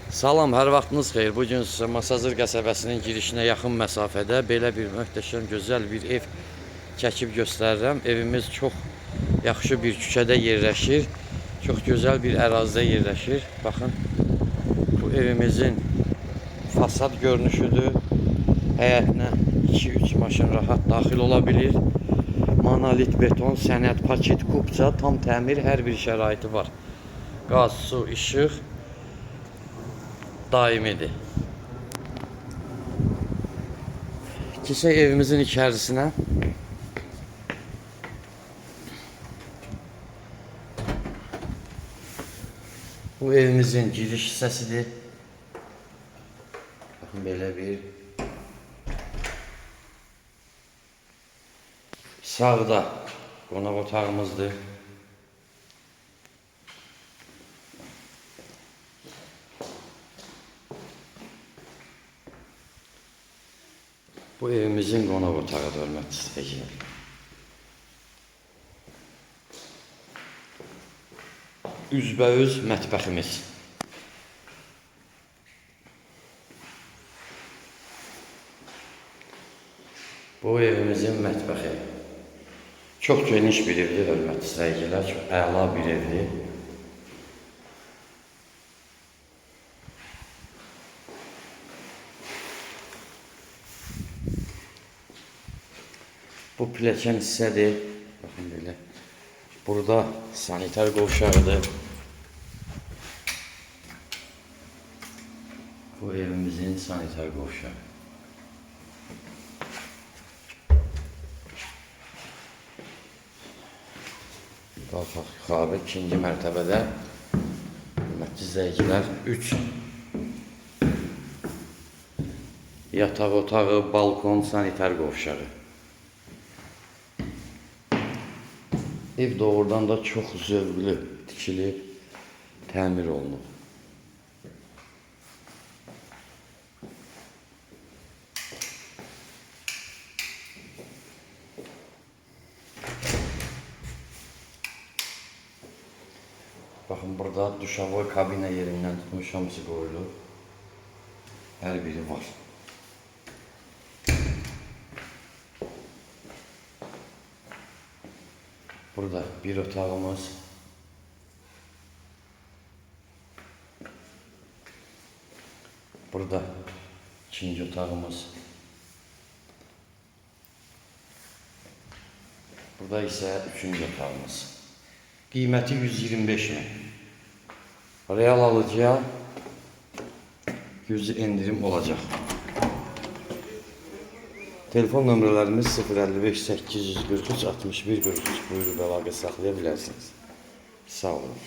Salam, hər vaxtınız xeyir. Bugün sizə Masazır qəsəbəsinin girişinə yaxın məsafədə belə bir möhtəşəm, gözəl bir ev çəkib göstərirəm. Evimiz çox yaxşı bir küçədə yerləşir. Çox gözəl bir ərazidə yerləşir. Baxın, bu evimizin fasad görünüşüdür. Həyətinə 2-3 maşın rahat daxil ola bilir. Monolit beton, sənəd, paket, kubca, tam təmir, hər bir şəraiti var. Qaz, su, işıq daimidir. Keçək evimizin içərisinə. Bu evimizin giriş hissəsidir. Baxın, belə bir. Sağda qonaq otağımızdır. Bu evimizin qonaq otağıdır, hörmətli izləyicilər. Üzbəüz mətbəximiz. Bu evimizin mətbəxi. Çox geniş bir evdir, hörmətli izləyicilər. Çox əla bir evdir. Bu pilləkən hissədir. Baxın belə. Burada sanitar qovşağıdır. Bu evimizin sanitar qovşağı. Qalxaq yuxarı, ikinci mərtəbədə hörmətli izləyicilər 3 yataq otağı, balkon, sanitar qovşağı. Ev doğrudan da çox zövqlü tikilib, təmir olunub. Baxın, burada duşavoy kabinə yerindən tutmuş hamısı qoyulur. Hər biri var. Burada bir otağımız. Burada ikinci otağımız. Burada isə üçüncü otağımız. Qiyməti 125 min. Real alıcıya yüzü indirim olacaq. Telefon nömrələrimiz 055 843 61 43. Buyurub əlaqə saxlaya bilərsiniz. Sağ olun.